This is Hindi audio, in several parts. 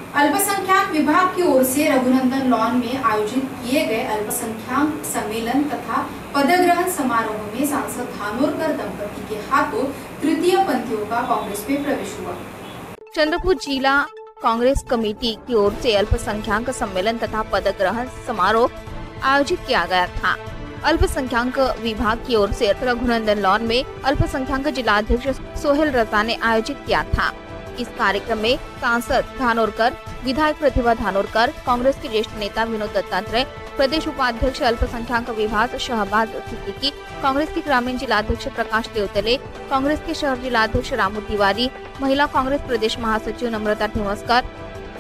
अल्पसंख्यक विभाग की ओर से रघुनंदन लॉन में आयोजित किए गए अल्पसंख्यक सम्मेलन तथा पदग्रहण समारोह में सांसद धानोरकर दंपति के हाथों तृतीय पंथियों का कांग्रेस में प्रवेश हुआ। चंद्रपुर जिला कांग्रेस कमेटी की ओर से अल्पसंख्यक सम्मेलन तथा पदग्रहण समारोह आयोजित किया गया था। अल्पसंख्यक विभाग की ओर से रघुनंदन लॉन में अल्पसंख्यक जिलाध्यक्ष सोहेल रजा ने आयोजित किया था। इस कार्यक्रम में सांसद धानोरकर, विधायक प्रतिभा धानोरकर, कांग्रेस के ज्येष्ठ नेता विनोद दत्तात्रेय, प्रदेश उपाध्यक्ष अल्पसंख्यक विभाग शहबाज सिद्दीकी, कांग्रेस के ग्रामीण जिलाध्यक्ष प्रकाश देवतले, कांग्रेस के शहर जिलाध्यक्ष रामू तिवारी, महिला कांग्रेस प्रदेश महासचिव नम्रता ठिमस्कर,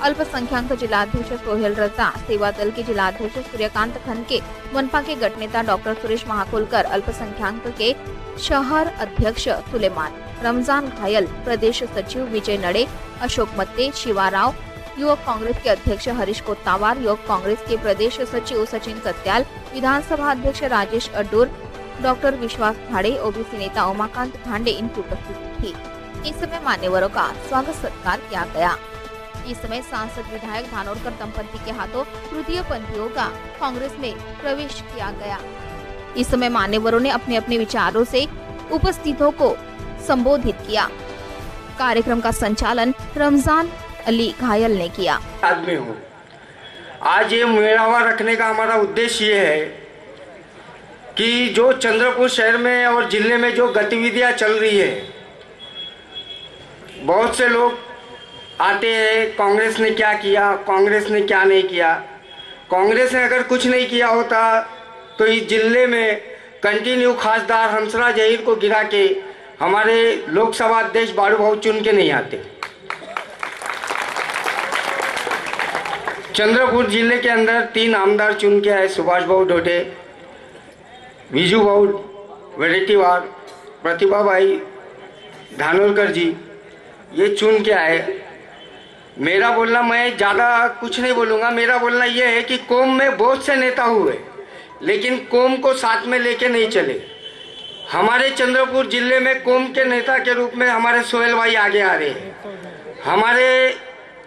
अल्पसंख्यक जिलाध्यक्ष सोहेल रजा, सेवा दल के जिलाध्यक्ष सूर्यकांत खनके, मनपा के गट नेता डॉक्टर सुरेश महाकोलकर, अल्पसंख्यक के शहर अध्यक्ष सुलेमान, रमजान घायल, प्रदेश सचिव विजय नड़े, अशोक मत्ते, शिवाराव, युवक कांग्रेस के अध्यक्ष हरीश कोत्तावार, युवक कांग्रेस के प्रदेश सचिव सचिन कत्याल, विधानसभा अध्यक्ष राजेश अड्डूर, डॉक्टर विश्वास भाड़े, ओबीसी नेता उमाकांत भांडे इनकी उपस्थिति थी। इस समय मान्यवरों का स्वागत सत्कार किया गया। इस समय सांसद विधायक धानोरकर दंपति के हाथों तृतीय पंथियों का कांग्रेस में प्रवेश किया गया। इस समय मान्यवरों ने अपने अपने विचारों से उपस्थितों को संबोधित किया। कार्यक्रम का संचालन रमजान अली घायल ने किया। आदमी हूँ, आज ये मेलावा रखने का हमारा उद्देश्य ये है कि जो चंद्रपुर शहर में और जिले में जो गतिविधियां चल रही है, बहुत से लोग आते हैं कांग्रेस ने क्या किया, कांग्रेस ने क्या नहीं किया। कांग्रेस ने अगर कुछ नहीं किया होता तो इस जिले में कंटिन्यू खासदार हंसराज जहीर को गिरा के हमारे लोकसभा अध्यक्ष बारू भाऊ चुन के नहीं आते। चंद्रपुर जिले के अंदर 3 आमदार चुन के आए, सुभाष भाऊ ढोटे, विजू भाऊ वडेट्टीवार, प्रतिभा भाई धानोरकर जी, ये चुन के आए। मेरा बोलना, मैं ज़्यादा कुछ नहीं बोलूँगा, मेरा बोलना ये है कि कौम में बहुत से नेता हुए लेकिन कौम को साथ में लेके नहीं चले। हमारे चंद्रपुर जिले में कौम के नेता के रूप में हमारे सोहेल भाई आगे आ रहे हैं। हमारे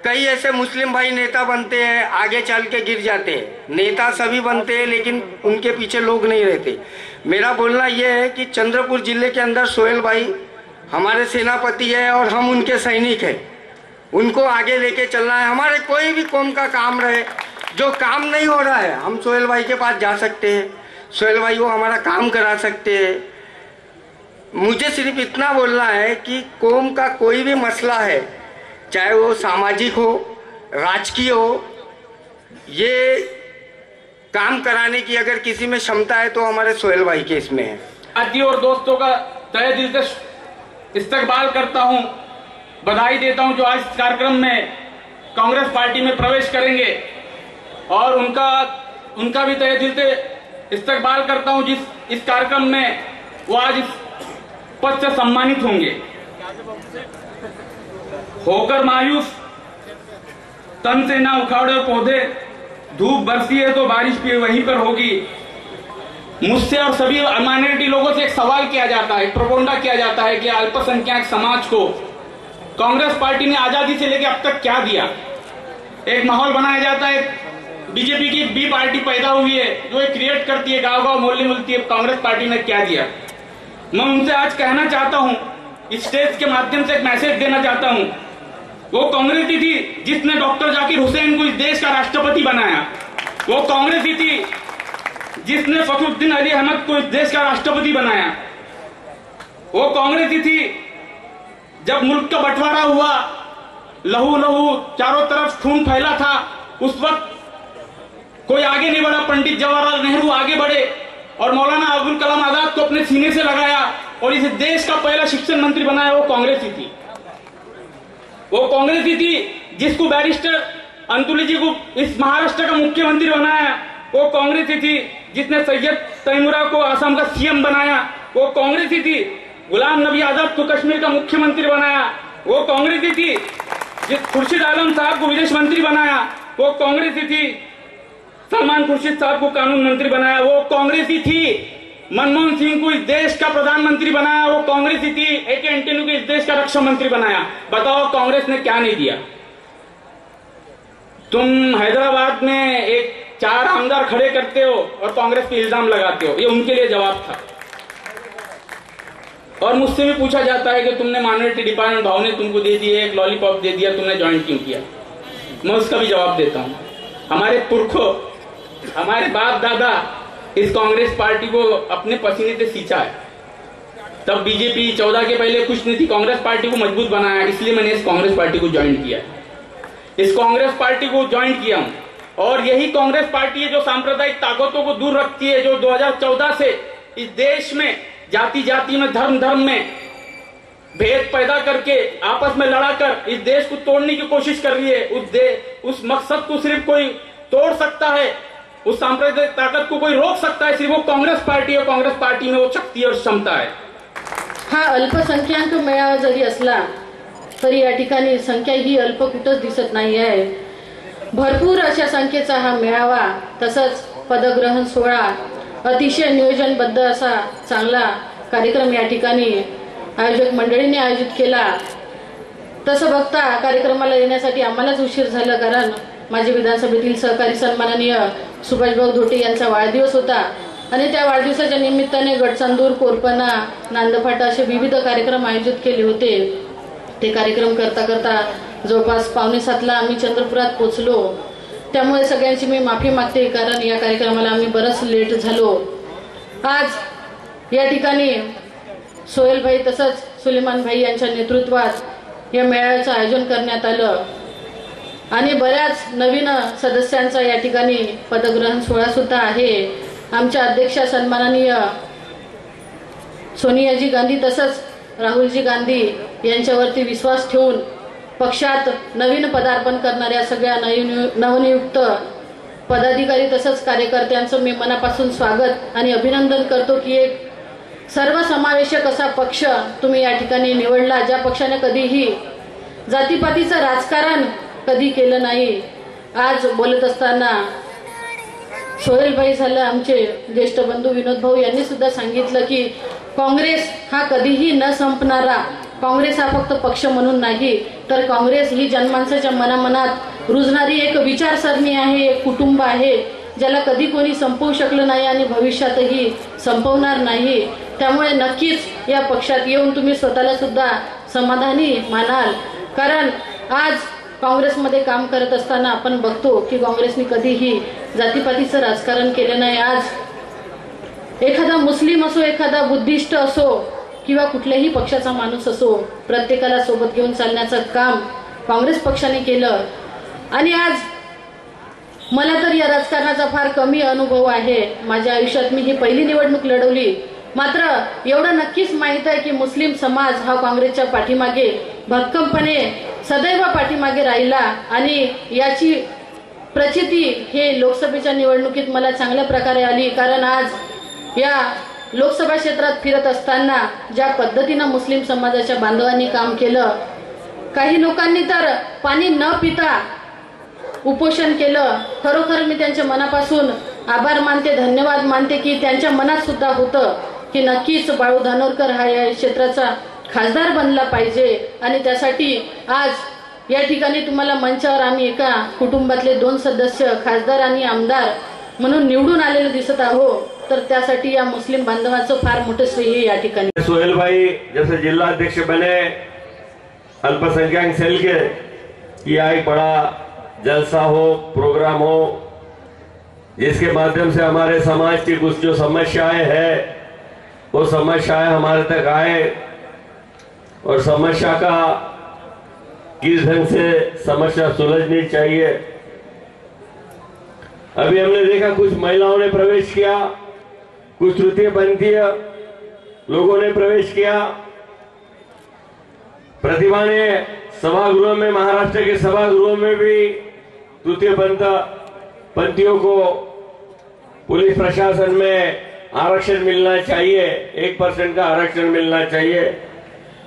कई ऐसे मुस्लिम भाई नेता बनते हैं, आगे चल के गिर जाते हैं। नेता सभी बनते हैं लेकिन उनके पीछे लोग नहीं रहते। मेरा बोलना यह है कि चंद्रपुर जिले के अंदर सोहेल भाई हमारे सेनापति है और हम उनके सैनिक हैं। उनको आगे लेके चलना है। हमारे कोई भी कौम का काम रहे, जो काम नहीं हो रहा है, हम सोहेल भाई के पास जा सकते हैं। सोहेल भाई वो हमारा काम करा सकते हैं। मुझे सिर्फ इतना बोलना है कि कौम का कोई भी मसला है, चाहे वो सामाजिक हो, राजकीय हो, ये काम कराने की अगर किसी में क्षमता है तो हमारे सोहेल भाई के इसमें है। साथियों और दोस्तों का तहे दिल से इस्तकबाल करता हूं, बधाई देता हूं जो आज इस कार्यक्रम में कांग्रेस पार्टी में प्रवेश करेंगे, और उनका भी तहे दिल से इस्तकबाल करता हूं जिस इस कार्यक्रम में वो आज इस पद से सम्मानित होंगे। होकर मायूस तन से ना उखाड़े पौधे, धूप बरसी है तो बारिश भी वहीं पर होगी। मुझसे और सभी माइनॉरिटी लोगों से एक सवाल किया जाता है, प्रोपोगंडा किया जाता है कि अल्पसंख्यक समाज को कांग्रेस पार्टी ने आजादी से लेकर अब तक क्या दिया। एक माहौल बनाया जाता है, बीजेपी की बी पार्टी पैदा हुई है जो एक क्रिएट करती है, गांव गांव मोहल्ले मिलती है, कांग्रेस पार्टी ने क्या दिया। मैं उनसे आज कहना चाहता हूं, इस स्टेज के माध्यम से एक मैसेज देना चाहता हूं। वो कांग्रेस ही थी जिसने डॉक्टर जाकिर हुसैन को इस देश का राष्ट्रपति बनाया। वो कांग्रेस ही थी जिसने फखरुद्दीन अली अहमद को इस देश का राष्ट्रपति बनाया। वो कांग्रेस ही थी जब मुल्क का बंटवारा हुआ, लहू लहू चारों तरफ खून फैला था, उस वक्त कोई आगे नहीं बढ़ा। पंडित जवाहरलाल नेहरू आगे बढ़े और मौलाना अब्दुल कलाम आजाद को अपने सीने से लगाया और इस देश का पहला शिक्षण मंत्री बनाया। वो कांग्रेस ही थी। वो कांग्रेस ही थी जिसको बैरिस्टर अंतुली जी को इस महाराष्ट्र का मुख्यमंत्री बनाया। वो कांग्रेस ही थी जिसने सैयद तैमूरा को असम का सीएम बनाया। वो कांग्रेस ही थी गुलाम नबी आजाद को कश्मीर का मुख्यमंत्री बनाया। वो कांग्रेस ही थी जिस खुर्शीद आलम साहब को विदेश मंत्री बनाया। वो कांग्रेस ही थी सलमान खुर्शीद साहब को कानून मंत्री बनाया। वो कांग्रेस ही थी मनमोहन सिंह को इस देश का प्रधानमंत्री बनाया। वो कांग्रेस ही थी एके एंटनी को इस देश का रक्षा मंत्री बनाया। बताओ कांग्रेस ने क्या नहीं दिया। तुम हैदराबाद में एक 4 आमदार खड़े करते हो और कांग्रेस पे इल्जाम लगाते हो, ये उनके लिए जवाब था। और मुझसे भी पूछा जाता है कि तुमने माइनॉरिटी डिपार्टमेंट भाव ने तुमको दे दिए, एक लॉलीपॉप दे दिया, तुमने ज्वाइन क्यों किया? मैं उसका भी जवाब देता हूं। हमारे पुरखों, हमारे बाप दादा इस कांग्रेस पार्टी को अपने पसीने से सींचा है। तब बीजेपी 14 के पहले कुछ नहीं थी, कांग्रेस पार्टी को मजबूत बनाया, इसलिए मैंने इस कांग्रेस पार्टी को ज्वाइन किया। इस कांग्रेस पार्टी को ज्वाइन किया हूं और यही कांग्रेस पार्टी है जो सांप्रदायिक ताकतों को दूर रखती है, जो 2014 से इस देश में जाति जाति में, धर्म धर्म में भेद पैदा करके आपस में लड़ाकर इस देश को तोड़ने की कोशिश कर रही है। उस मकसद को सिर्फ कोई तोड़ सकता है, उस सांप्रदायिक ताकत को कोई रोक सकता है, सिर्फ वो कांग्रेस पार्टी है। कांग्रेस पार्टी में वो शक्ती और क्षमता है। हा अल्पसंख्याक मेळावा जरी असला तरी या ठिकाणी संख्या ही अल्प कुठंच दिसत नाही आहे। भरपूर अशा संख्येचा हा मेळावा, तसंच पदग्रहण सोहळा, अतिशय नियोजनबद्ध असा चांगला कार्यक्रम या ठिकाणी आयोजक मंडळीने आयोजित केला। तसं बघता कार्यक्रमाला येण्यासाठी आम्हालाच उशीर झाला, कारण माझे विधानसभेतील सहकारी सन्माननीय सुभाषभाऊ धोटे यांचा वाढदिवस होता आणि त्या वाढदिवसाच्या निमित्ताने गडचांदूर, कोरपणा, नांदफाटा असे विविध कार्यक्रम आयोजित केले होते। ते कार्यक्रम करता करता जवळपास 6:45ला आम्ही चंद्रपुरात पोहोचलो। त्यामुळे सगळ्यांची मी माफी मागते, कारण या कार्यक्रमाला आम्ही बरंच लेट झालो। आज या ठिकाणी सोहेलभाई तसंच सुलेमानभाई यांच्या नेतृत्वात या मेळाव्याचं आयोजन करण्यात आलं आणि बऱ्याच नवीन सदस्यांचा या ठिकाणी पदग्रहण सोहळा सुद्धा आहे। आमच्या अध्यक्षा सन्माननीय सोनियाजी गांधी तसंच राहुलजी गांधी यांच्यावरती विश्वास ठेवून पक्षात नवीन पदार्पण करणाऱ्या सगळ्या नवनियुक्त पदाधिकारी तसंच कार्यकर्त्यांचं मी मनापासून स्वागत आणि अभिनंदन करतो की एक सर्वसमावेशक असा पक्ष तुम्ही या ठिकाणी निवडला, ज्या पक्षाने कधीही जातीपातीचं राजकारण कधी केलं नाही। आज बोलत असताना सोहेलभाई झालं, आमचे ज्येष्ठ बंधू विनोद भाऊ यांनी सुद्धा सांगितलं की काँग्रेस हा कधीही न संपणारा, काँग्रेस हा फक्त पक्ष म्हणून नाही तर काँग्रेस ही जनमानसाच्या मनामनात रुजणारी एक विचारसरणी आहे, एक कुटुंब आहे, ज्याला कधी कोणी संपवू शकलं नाही आणि भविष्यातही संपवणार नाही। त्यामुळे नक्कीच या पक्षात येऊन तुम्ही स्वतःला सुद्धा समाधानी मानाल, कारण आज काँग्रेसमध्ये काम करत असताना आपण बघतो की काँग्रेसने कधीही जातीपातीचं राजकारण केलं नाही। आज एखादा मुस्लिम असो, एखादा बुद्धिस्ट असो किंवा कुठल्याही पक्षाचा माणूस असो, प्रत्येकाला सोबत घेऊन चालण्याचं काम काँग्रेस पक्षाने केलं आणि आज मला तर या राजकारणाचा फार कमी अनुभव आहे। माझ्या आयुष्यात मी ही पहिली निवडणूक लढवली, मात्र एवढं नक्कीच माहित आहे की मुस्लिम समाज हा काँग्रेसच्या पाठीमागे भक्कमपणे सदैव पाठीमागे राहिला आणि याची प्रचिती हे लोकसभेच्या निवडणुकीत मला चांगल्या प्रकारे आली, कारण आज या लोकसभा क्षेत्रात फिरत असताना ज्या पद्धतीने मुस्लिम समाजाच्या बांधवांनी काम केलं, काही लोकांनी तर पाणी न पिता उपोषण केलं। खरोखर मी त्यांच्या मनापासून आभार मानते, धन्यवाद मानते की त्यांच्या मनात सुद्धा होतं की नक्कीच बाळू धानोरकर हा या क्षेत्राचा खासदार बनला पाहिजे आणि त्यासाठी आज या ठिकाणी तुम्हाला मंचावर आम्ही एका कुटुंबातले 2 सदस्य खासदार आणि आमदार म्हणून निवडून आलेले दिसत आहोत, तर त्यासाठी या मुस्लिम बांधवांचं फार मोठं श्रेय या ठिकाणी। सोहेल भाई जैसे जिला अध्यक्ष बने अल्पसंख्यक सेल के, यह एक बड़ा जलसा हो, प्रोग्राम हो, जिसके माध्यम से हमारे समाज की कुछ जो समस्याएं हैं वो समस्याएं हमारे तक आए और समस्या का किस ढंग से समस्या सुलझनी चाहिए। अभी हमने देखा कुछ महिलाओं ने प्रवेश किया, कुछ तृतीयपंथीय लोगों ने प्रवेश किया। प्रतिभा ने सभागृह में, महाराष्ट्र के सभागृह में भी तृतीयपंथियों को पुलिस प्रशासन में आरक्षण मिलना चाहिए, 1% का आरक्षण मिलना चाहिए,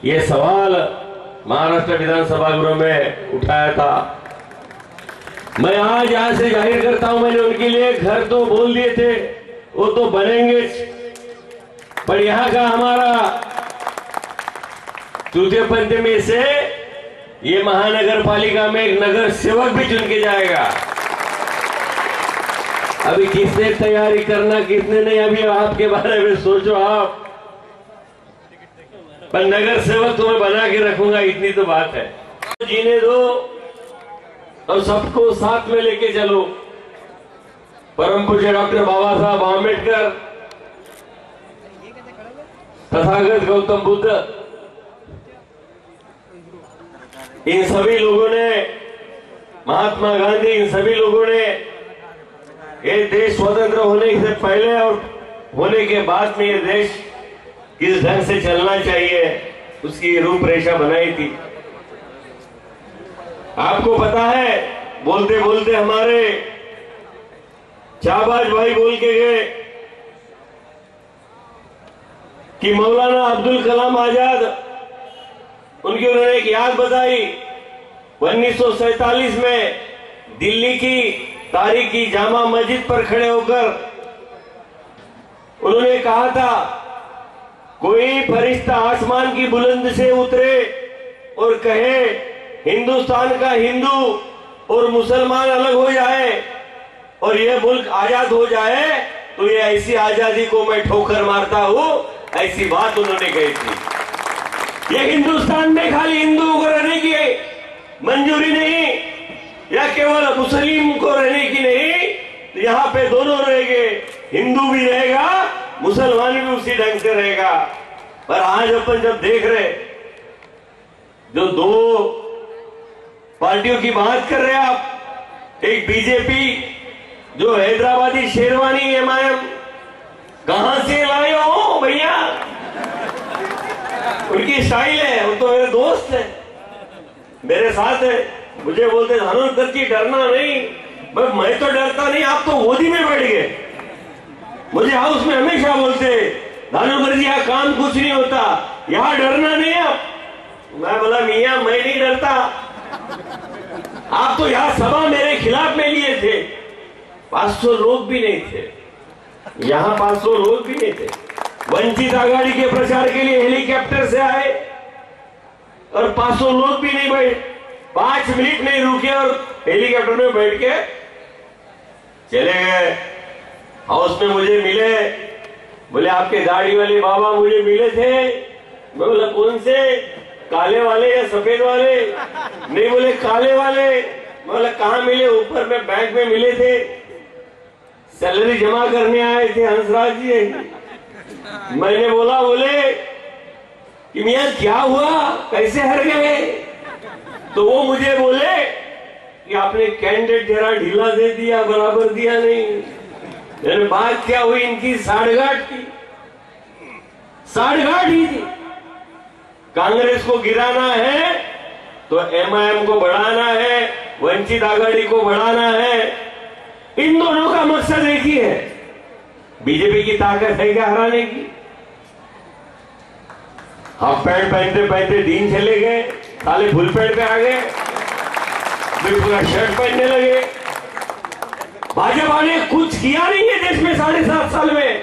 ये सवाल महाराष्ट्र विधानसभा गृह में उठाया था। मैं आज यहां से जाहिर करता हूं, मैंने उनके लिए घर तो बोल दिए थे, वो तो बनेंगे, पर यहां का हमारा तृतीयपंथी में से ये महानगर पालिका में एक नगर सेवक भी चुन के जाएगा। अभी किसने तैयारी करना किसने नहीं, अभी आपके बारे में सोचो आप, पर नगर सेवक तुम्हें बना के रखूंगा, इतनी तो बात है। जीने दो और सबको साथ में लेके चलो। परम पूज्य डॉक्टर बाबा साहब आम्बेडकर, तथागत गौतम बुद्ध, इन सभी लोगों ने, महात्मा गांधी, इन सभी लोगों ने ये देश स्वतंत्र होने से पहले और होने के बाद में ये देश किस ढंग से चलना चाहिए उसकी रूपरेखा बनाई थी। आपको पता है, बोलते बोलते हमारे शाहबाज भाई बोल के गए कि मौलाना अब्दुल कलाम आजाद, उनकी उन्होंने एक याद बताई। 1947 में दिल्ली की तारीखी जामा मस्जिद पर खड़े होकर उन्होंने कहा था, कोई फरिश्ता आसमान की बुलंद से उतरे और कहे हिंदुस्तान का हिंदू और मुसलमान अलग हो जाए और यह मुल्क आजाद हो जाए, तो ये ऐसी आजादी को मैं ठोकर मारता हूं, ऐसी बात उन्होंने कही थी। ये हिंदुस्तान में खाली हिंदुओं को रहने की मंजूरी नहीं, या केवल मुस्लिम को रहने की नहीं, तो यहाँ पे दोनों रहेंगे, हिंदू भी रहेगा, मुसलमान भी उसी ढंग से रहेगा। पर आज अपन जब देख रहे, जो दो पार्टियों की बात कर रहे हैं आप, एक बीजेपी जो हैदराबादी शेरवानी एमआईएम, कहां से लाए हो भैया? उनकी स्टाइल है, वो तो मेरे दोस्त है, मेरे साथ है, मुझे बोलते धानोरकर जी डरना नहीं, मैं तो डरता नहीं, आप तो गोदी में बैठ गए। मुझे हाउस में हमेशा बोलते धानोरकर जी यहाँ काम कुछ नहीं होता, यहाँ डरना नहीं आप। मैं बोला मियां मैं नहीं डरता, आप तो यहाँ सभा मेरे खिलाफ में लिए थे, 500 लोग भी नहीं थे, यहाँ 500 लोग भी नहीं थे। वंचित आघाड़ी के प्रचार के लिए हेलीकॉप्टर से आए और 500 लोग भी नहीं बैठे, 5 मिनट नहीं रुके और हेलीकॉप्टर में बैठ के चले गए। हाउस में मुझे मिले, बोले आपके दाढ़ी वाले बाबा मुझे मिले थे। मैं बोला कौन से, काले वाले या सफेद वाले? नहीं, बोले काले वाले। मैं बोला कहाँ मिले? ऊपर में बैंक में मिले थे, सैलरी जमा करने आए थे हंसराज जी। मैंने बोला, बोले कि मियां क्या हुआ, कैसे हर गए? तो वो मुझे बोले कि आपने कैंडिडेट जरा ढीला दे दिया, बराबर दिया नहीं। बात क्या हुई इनकी? साठगांठ की, साठगांठ ही थी। कांग्रेस को गिराना है तो एमआईएम को बढ़ाना है, वंचित आघाड़ी को बढ़ाना है, इन दोनों का मकसद एक ही है। बीजेपी की ताकत है क्या हराने की? हाफ पैंट पहनते पहनते दिन चले गए, साले फुल पैंट पे आ गए, फिर पूरा शर्ट पहनने लगे। भाजपा ने कुछ किया नहीं है देश में 7.5 साल में,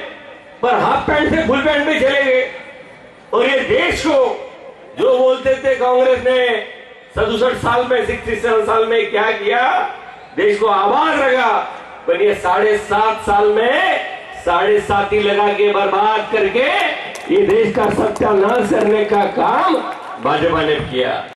पर हाफ पैंट से फुल पैंट पे चले गए। और ये देश को जो बोलते थे कांग्रेस ने 67 साल में, 67 साल में क्या किया, देश को आबाद रखा, पर ये 7.5 साल में 7.5 लगा के बर्बाद करके ये देश का सत्यानाश करने का काम भाजपा ने किया।